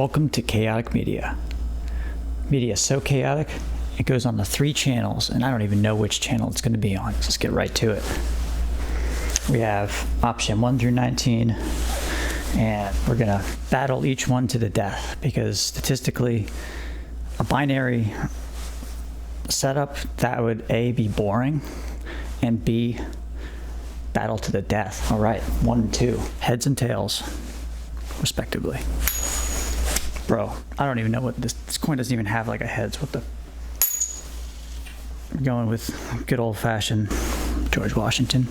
Welcome to Chaotic Media. Media is so chaotic, it goes on the 3 channels, and I don't even know which channel it's going to be on. Let's get right to it. We have option 1 through 19, and we're going to battle each one to the death, because statistically, a binary setup, that would A, be boring, and B, battle to the death. All right, 1 and 2, heads and tails, respectively. Bro, I don't even know what this coin doesn't even have like a heads. What the? We're going with good old-fashioned George Washington.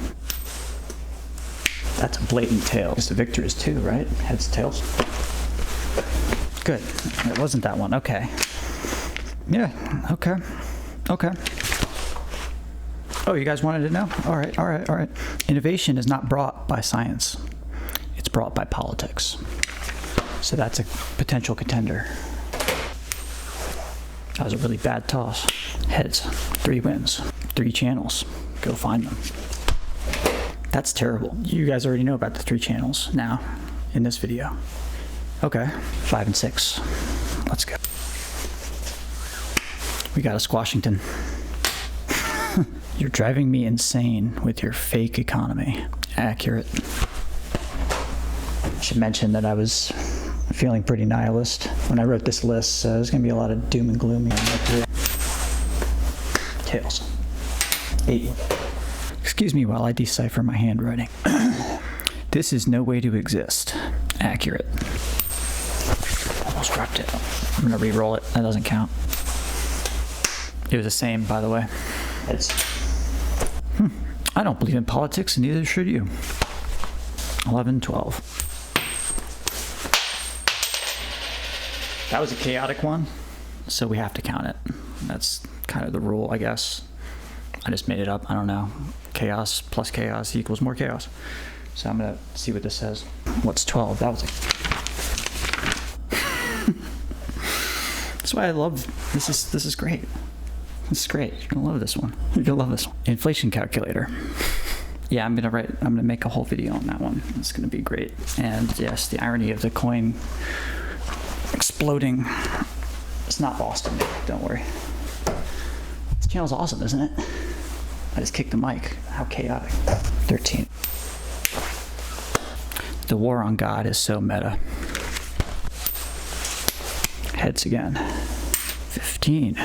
That's a blatant tail. I guess the victor is 2, right? Heads, tails. Good. It wasn't that one. Okay. Yeah. Okay. Okay. Oh, you guys wanted to know? All right. All right. All right. Innovation is not brought by science. It's brought by politics. So that's a potential contender. That was a really bad toss. Heads, 3 wins, 3 channels. Go find them. That's terrible. You guys already know about the 3 channels now in this video. Okay, 5 and 6. Let's go. We got a Squashington. You're driving me insane with your fake economy. Accurate. I should mention that I was feeling pretty nihilist when I wrote this list, so there's going to be a lot of doom and gloomy on that. Tails. 8. Excuse me while I decipher my handwriting. This is no way to exist. Accurate. Almost dropped it. I'm going to re-roll it. That doesn't count. It was the same, by the way. Heads. I don't believe in politics, and neither should you. 11, 12. That was a chaotic one, so we have to count it. That's kind of the rule, I guess. I just made it up. I don't know. Chaos plus chaos equals more chaos. So I'm going to see what this says. What's 12? That was That's why I love this. Is great. This is great. You're going to love this one. You're going to love this one. Inflation calculator. Yeah, I'm going to make a whole video on that one. It's going to be great. And yes, the irony of the coin exploding. It's not lost on me, don't worry. This channel's awesome, isn't it? I just kicked the mic. How chaotic. 13. The war on God is so meta. Heads again. 15.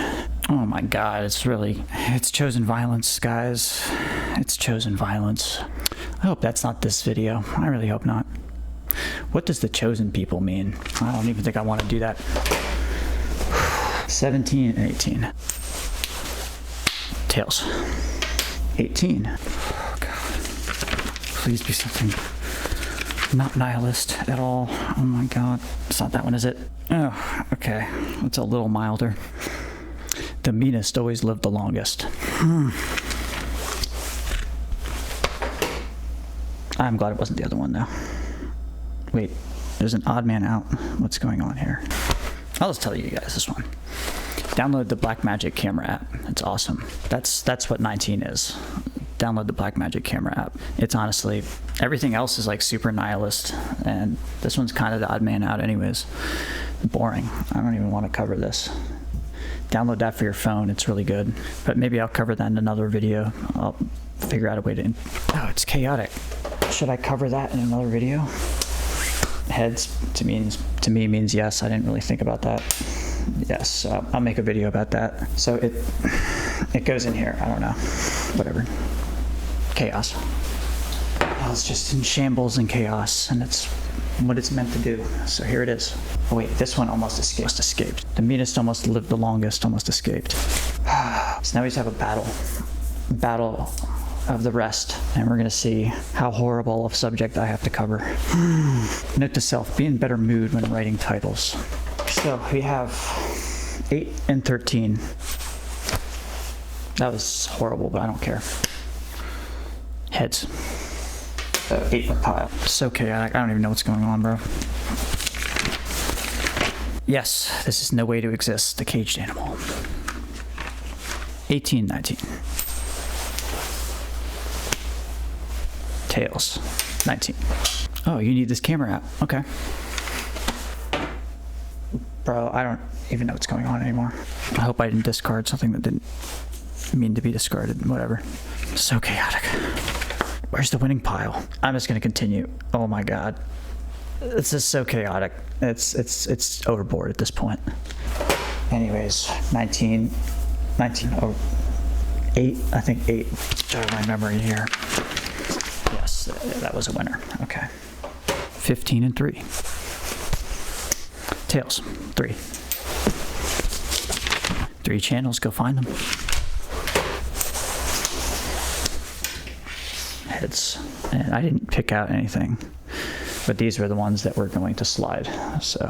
Oh my God, it's chosen violence, guys. It's chosen violence. I hope that's not this video. I really hope not. What does the chosen people mean? I don't even think I want to do that. 17 and 18. Tails. 18. Oh God. Please be something not nihilist at all. Oh my God. It's not that one, is it? Oh, okay. It's a little milder. The meanest always lived the longest. I'm glad it wasn't the other one though. Wait, there's an odd man out. What's going on here? I'll just tell you guys this one. Download the Blackmagic camera app. It's awesome. That's what 19 is. Download the Blackmagic camera app. It's honestly, everything else is like super nihilist, and this one's kind of the odd man out anyways. Boring. I don't even want to cover this. Download that for your phone. It's really good. But maybe I'll cover that in another video. I'll figure out a way to... Oh, it's chaotic. Should I cover that in another video? Heads to me means yes. I didn't really think about that. Yes, I'll make a video about that. So it goes in here. I don't know. Whatever. Chaos. Well, it's just in shambles and chaos, and it's what it's meant to do. So here it is. Oh wait, this one almost escaped. The meanest almost lived the longest, almost escaped. So now we just have a battle of the rest, and we're gonna see how horrible of subject I have to cover. Note to self, be in better mood when writing titles. So we have 8 and 13. That was horrible, but I don't care. Heads. 8 in the pile. So chaotic. I don't even know what's going on, bro. Yes, this is no way to exist. The caged animal. 18, 19. Tails. 19. Oh, you need this camera app. Okay. Bro, I don't even know what's going on anymore. I hope I didn't discard something that didn't mean to be discarded. Whatever. So chaotic. Where's the winning pile? I'm just gonna continue. Oh my god. This is so chaotic. It's overboard at this point. Anyways, 19, oh, 8, I think 8. Jog my memory here. Yes, that was a winner. Okay. 15 and 3. Tails, 3. 3 channels, go find them. Heads, and I didn't pick out anything, but these were the ones that were going to slide. So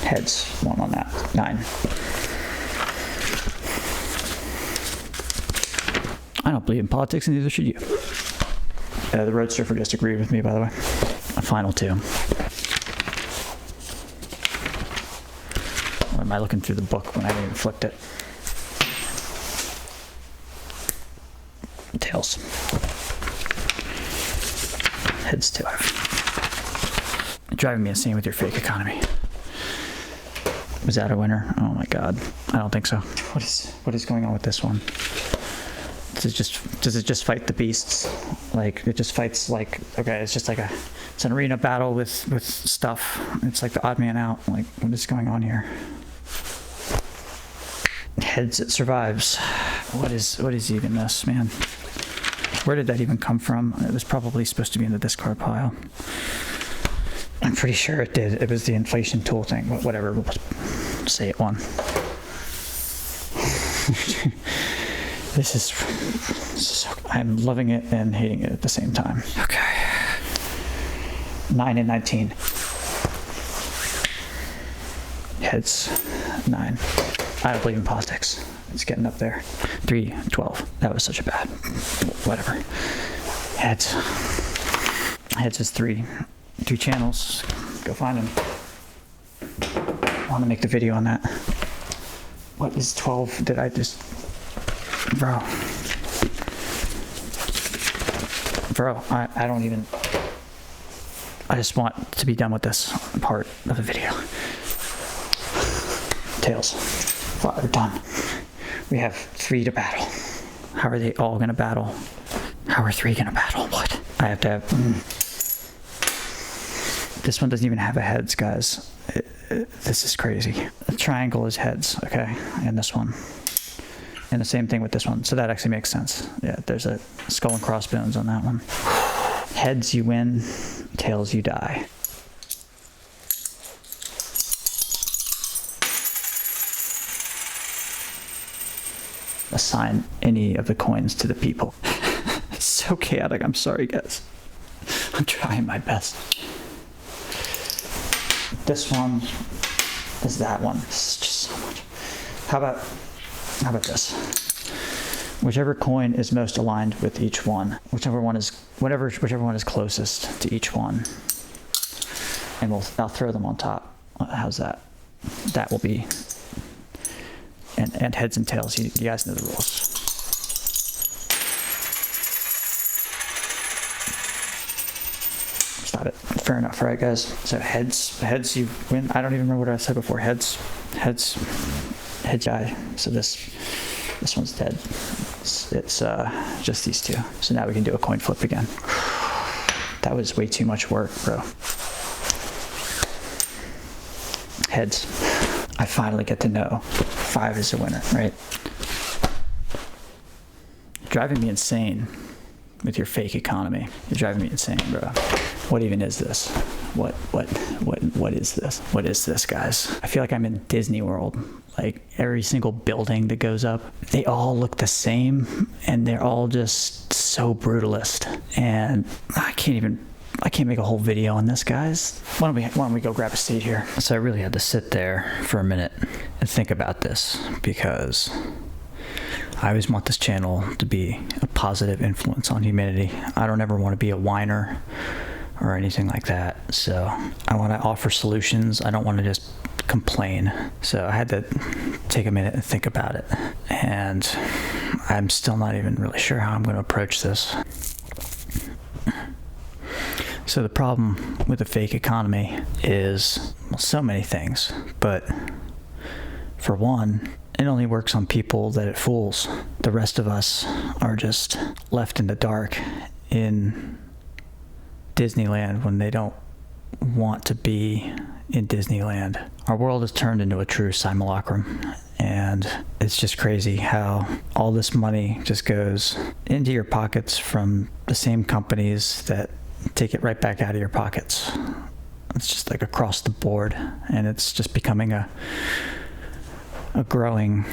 heads, 1 on that, 9. I don't believe in politics, and neither should you. The Road Surfer just agreed with me, by the way. Final 2. Or am I looking through the book when I haven't even flipped it? Tails. Heads 2. Driving me insane with your fake economy. Was that a winner? Oh my god. I don't think so. What is going on with this one? Does it just fight the beasts? Like, it just fights like, okay, it's just like it's an arena battle with stuff. It's like the odd man out. Like, what is going on here? Heads, it survives. What is even this, man? Where did that even come from? It was probably supposed to be in the discard pile. I'm pretty sure it did. It was the inflation tool thing, whatever. We'll say it won. This is I'm loving it and hating it at the same time. Okay. 9 and 19. Heads, 9. I don't believe in politics. It's getting up there. 3, 12. That was such a bad, whatever. Heads. Heads is 3. 3 channels. Go find them. I want to make the video on that. What is 12? Did I just... Bro, I don't even, I just want to be done with this part of the video. Tails, 5 done. We have 3 to battle. How are they all gonna battle? How are 3 gonna battle? What? I have to have, This one doesn't even have a heads, guys. This is crazy. The triangle is heads, okay, and this one. And the same thing with this one, so that actually makes sense. Yeah, there's a skull and crossbones on that one. Heads, you win. Tails, you die. Assign any of the coins to the people. It's so chaotic, I'm sorry, guys. I'm trying my best. This one is that one. This is just so much. How about this? Whichever coin is most aligned with each one, whichever one is closest to each one, and I'll throw them on top. How's that? That will be. And heads and tails. You guys know the rules. Stop it. Fair enough, right, guys? So heads, you win. I don't even remember what I said before. Heads die. So this one's dead. It's just these 2. So now we can do a coin flip again. That was way too much work, bro. Heads. I finally get to know 5 is a winner, right? You're driving me insane with your fake economy. You're driving me insane, bro. What even is this? What is this? What is this, guys? I feel like I'm in Disney World. Like, every single building that goes up, they all look the same, and they're all just so brutalist. And I can't make a whole video on this, guys. Why don't we go grab a seat here? So I really had to sit there for a minute and think about this, because I always want this channel to be a positive influence on humanity. I don't ever want to be a whiner or anything like that. So I want to offer solutions. I don't want to just complain. So I had to take a minute and think about it. And I'm still not even really sure how I'm going to approach this. So the problem with the fake economy is, well, so many things, but For one, it only works on people that it fools. The rest of us are just left in the dark in Disneyland when they don't want to be in Disneyland. Our world has turned into a true simulacrum, and it's just crazy how all this money just goes into your pockets from the same companies that take it right back out of your pockets. It's just like across the board, and it's just becoming a growing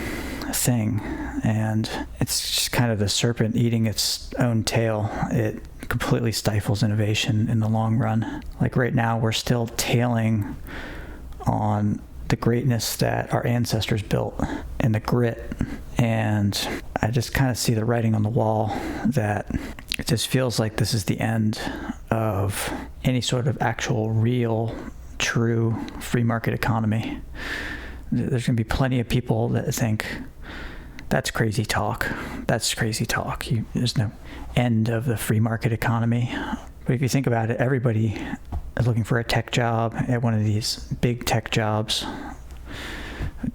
thing, and it's just kind of the serpent eating its own tail. It completely stifles innovation in the long run. Like right now, we're still tailing on the greatness that our ancestors built and the grit, and I just kind of see the writing on the wall that it just feels like this is the end of any sort of actual, real, true free market economy. There's going to be plenty of people that think that's crazy talk. That's crazy talk. There's no end of the free market economy. But if you think about it, everybody is looking for a tech job at one of these big tech jobs,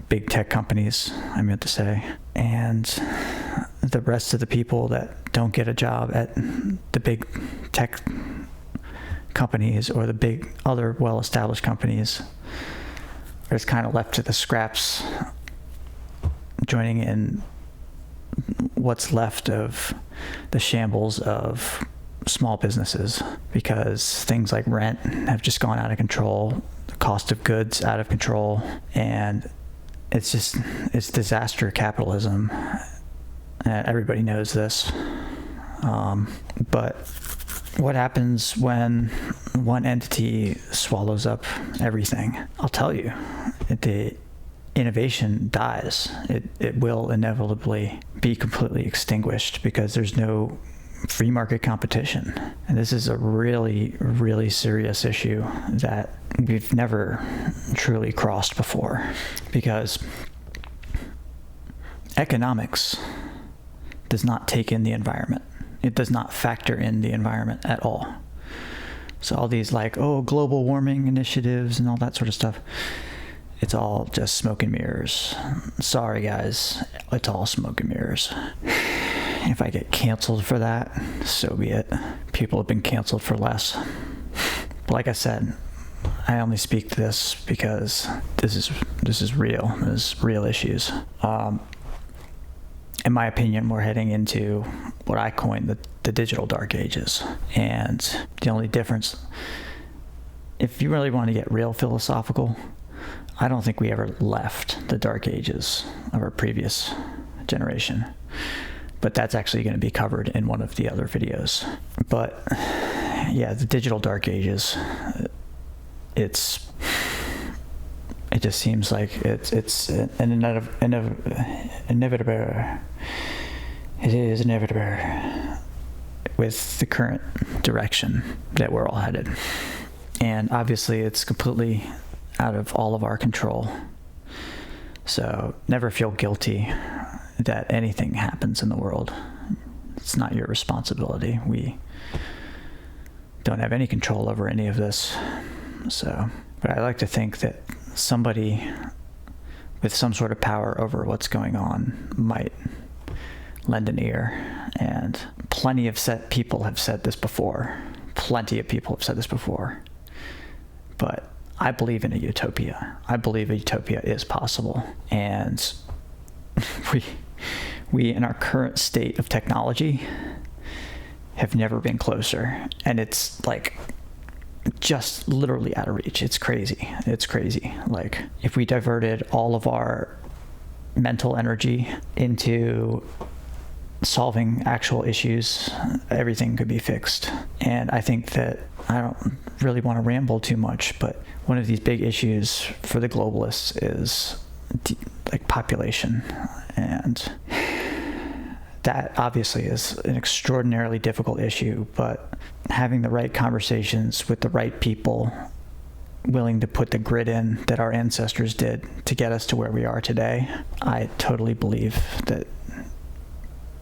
big tech companies, I meant to say. And the rest of the people that don't get a job at the big tech companies or the big other well-established companies are just kind of left to the scraps, joining in what's left of the shambles of small businesses, because things like rent have just gone out of control, the cost of goods out of control, and it's disaster capitalism. Everybody knows this. But what happens when one entity swallows up everything? I'll tell you, the innovation dies. It will inevitably be completely extinguished because there's no free market competition. And this is a really, really serious issue that we've never truly crossed before, because economics does not take in the environment. It does not factor in the environment at all. So all these global warming initiatives and all that sort of stuff, it's all just smoke and mirrors. Sorry guys, it's all smoke and mirrors. If I get canceled for that, so be it. People have been canceled for less. But like I said, I only speak to this because this is real. This is real issues. In my opinion, we're heading into what I coined the digital dark ages. And the only difference, if you really want to get real philosophical, I don't think we ever left the dark ages of our previous generation. But that's actually going to be covered in one of the other videos. But yeah, the digital dark ages, it just seems like it's an inevitable. It is inevitable with the current direction that we're all headed. And obviously it's completely out of all of our control. So never feel guilty that anything happens in the world. It's not your responsibility. We don't have any control over any of this. But I like to think that somebody with some sort of power over what's going on might lend an ear. And plenty of people have said this before. But I believe in a utopia. I believe a utopia is possible. And we in our current state of technology have never been closer. And it's just literally out of reach. It's crazy. Like, if we diverted all of our mental energy into solving actual issues, everything could be fixed. And I think that, I don't really want to ramble too much, but one of these big issues for the globalists is population. And that obviously is an extraordinarily difficult issue, but having the right conversations with the right people willing to put the grit in that our ancestors did to get us to where we are today, I totally believe that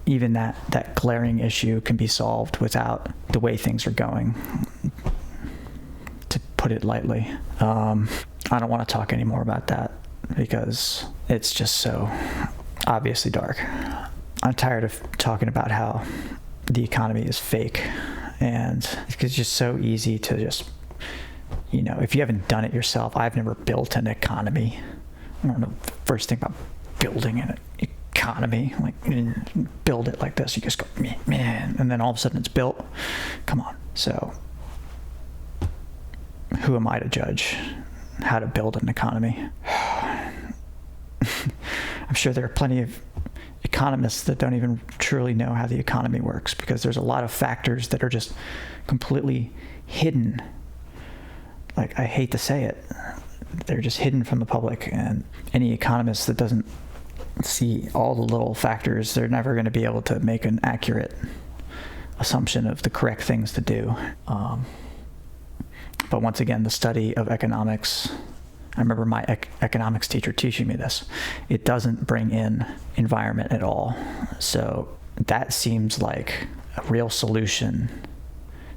even that glaring issue can be solved without the way things are going, to put it lightly. I don't want to talk anymore about that. because it's just so obviously dark. I'm tired of talking about how the economy is fake, and it's just so easy to just, if you haven't done it yourself. I've never built an economy. I don't know the first thing about building an economy, like build it like this. You just go, man, and then all of a sudden it's built. Come on. So who am I to judge how to build an economy? I'm sure there are plenty of economists that don't even truly know how the economy works, because there's a lot of factors that are just completely hidden. Like, I hate to say it, they're just hidden from the public, and any economist that doesn't see all the little factors, they're never going to be able to make an accurate assumption of the correct things to do. But once again, the study of economics, I remember my economics teacher teaching me this, it doesn't bring in environment at all. So that seems like a real solution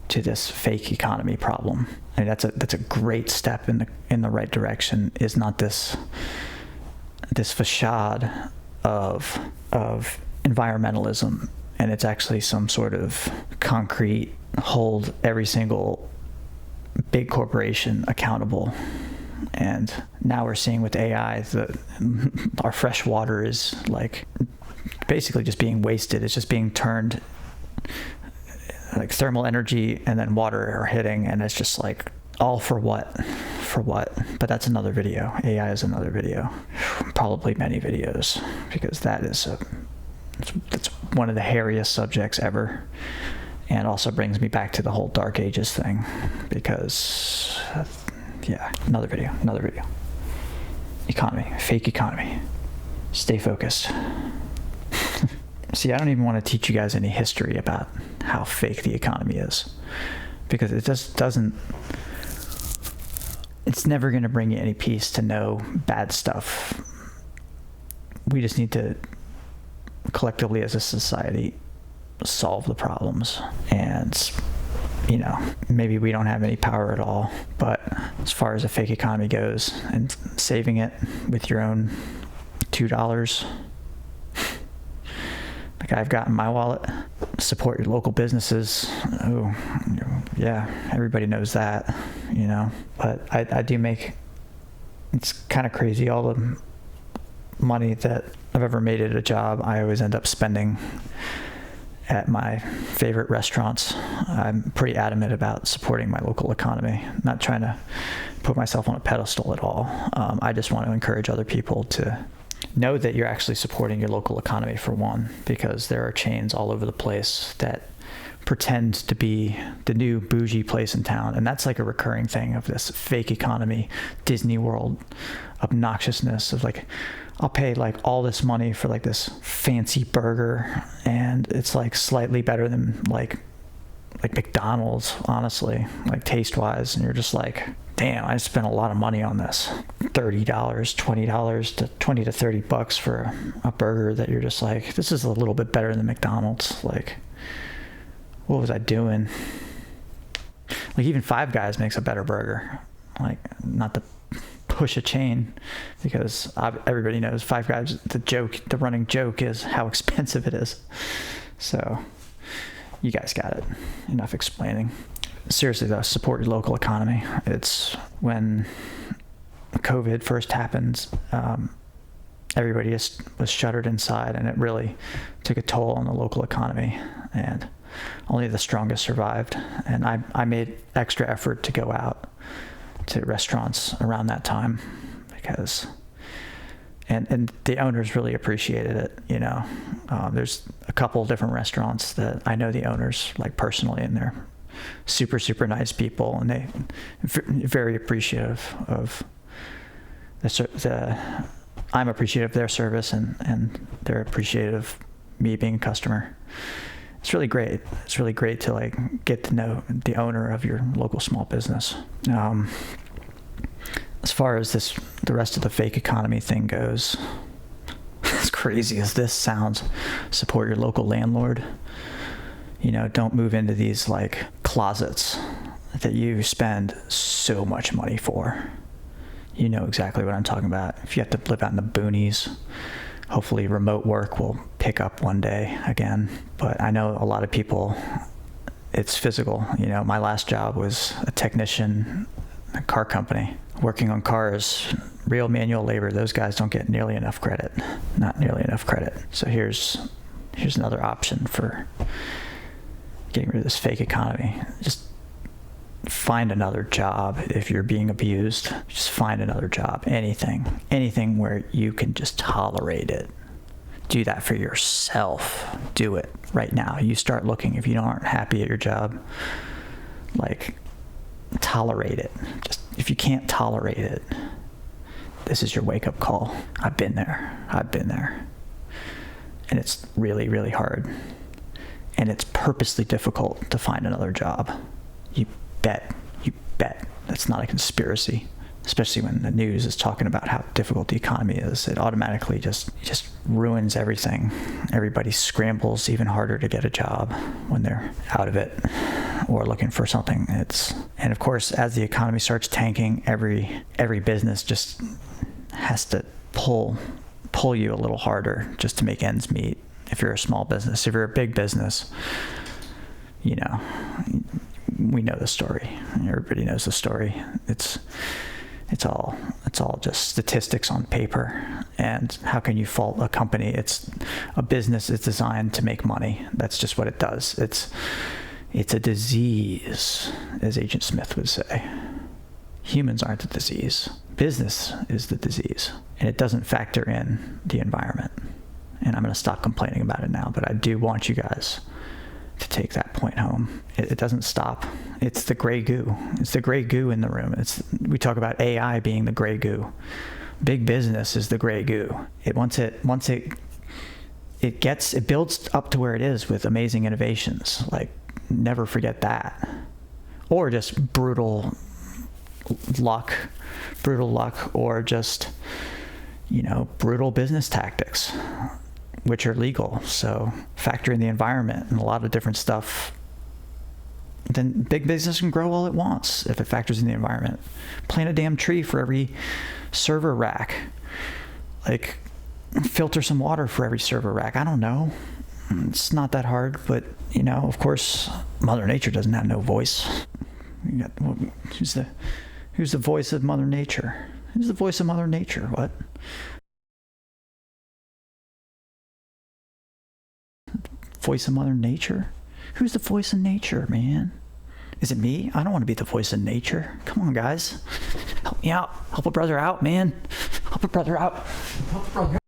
to this fake economy problem. I mean, that's a great step in the right direction. Is not this facade of environmentalism, and it's actually some sort of concrete hold every single big corporation accountable. And now we're seeing with AI that our fresh water is like basically just being wasted. It's just being turned, like thermal energy and then water are hitting, and it's just like, all for what? For what? But that's another video. AI is another video. Probably many videos, because that's one of the hairiest subjects ever. And also brings me back to the whole Dark Ages thing, because another video. Economy, fake economy. Stay focused. See, I don't even want to teach you guys any history about how fake the economy is, because it just doesn't, it's never going to bring you any peace to know bad stuff. We just need to collectively as a society solve the problems. And maybe we don't have any power at all, but as far as a fake economy goes, and saving it with your own $2 like I've got in my wallet, support your local businesses. Oh yeah, everybody knows that, but I do make, it's kind of crazy, all the money that I've ever made at a job, I always end up spending at my favorite restaurants. I'm pretty adamant about supporting my local economy, not trying to put myself on a pedestal at all. I just want to encourage other people to know that you're actually supporting your local economy, for one, because there are chains all over the place that pretend to be the new bougie place in town. And that's like a recurring thing of this fake economy, Disney World obnoxiousness of like, I'll pay like all this money for like this fancy burger, and it's like slightly better than like McDonald's, honestly, like taste wise. And you're just like, damn, I spent a lot of money on this. $30, $20 to $20 to $30 for a burger that you're just like, this is a little bit better than McDonald's. Like, what was I doing? Like, even Five Guys makes a better burger. Like, not to push a chain, because everybody knows Five Guys, the running joke is how expensive it is. So you guys got it. Enough explaining. Seriously though, support your local economy. It's when COVID first happened, everybody just was shuttered inside, and it really took a toll on the local economy, and only the strongest survived. And I made extra effort to go out to restaurants around that time, because and the owners really appreciated it. There's a couple different restaurants that I know the owners like personally, and they're super, super nice people, and they very appreciative of I'm appreciative of their service, and they're appreciative of me being a customer. It's really great. It's really great to like get to know the owner of your local small business. As far as the rest of the fake economy thing goes, as crazy as this sounds, support your local landlord. Don't move into these like closets that you spend so much money for. You know exactly what I'm talking about. If you have to live out in the boonies, hopefully remote work will pick up one day again. But I know a lot of people, it's physical. You know, my last job was a technician at a car company, working on cars, real manual labor. Those guys don't get nearly enough credit, not nearly enough credit. So here's another option for getting rid of this fake economy. Just find another job. If you're being abused, just find another job. Anything where you can just tolerate it. Do that for yourself. Do it right now. You start looking. If you aren't happy at your job, like, tolerate it. Just, if you can't tolerate it, this is your wake-up call. I've been there. And it's really, really hard. And it's purposely difficult to find another job. You bet. That's not a conspiracy. Especially when the news is talking about how difficult the economy is. It automatically just ruins everything. Everybody scrambles even harder to get a job when they're out of it or looking for something. And of course, as the economy starts tanking, every business just has to pull you a little harder just to make ends meet. If you're a small business, if you're a big business, you know, we know the story. Everybody knows the story. It's all just statistics on paper. And how can you fault a company? It's a business is designed to make money. That's just what it does. It's a disease, as Agent Smith would say. Humans aren't the disease. Business is the disease. And it doesn't factor in the environment. And I'm going to stop complaining about it now, but I do want you guys to take that point home. It doesn't stop. It's the gray goo. It's the gray goo in the room. We talk about AI being the gray goo. Big business is the gray goo. Once it builds up to where it is with amazing innovations. Like, never forget that. Or just brutal luck, or just, you know, brutal business tactics, which are legal. So factor in the environment and a lot of different stuff. Then big business can grow all it wants if it factors in the environment. Plant a damn tree for every server rack. Like, filter some water for every server rack. I don't know. It's not that hard, but, you know, of course, Mother Nature doesn't have no voice. Who's the voice of Mother Nature? Who's the voice of Mother Nature? What? Voice of Mother Nature? Who's the voice of nature, man? Is it me? I don't want to be the voice of nature. Come on, guys. Help me out. Help a brother out, man. Help a brother out. Help a brother out.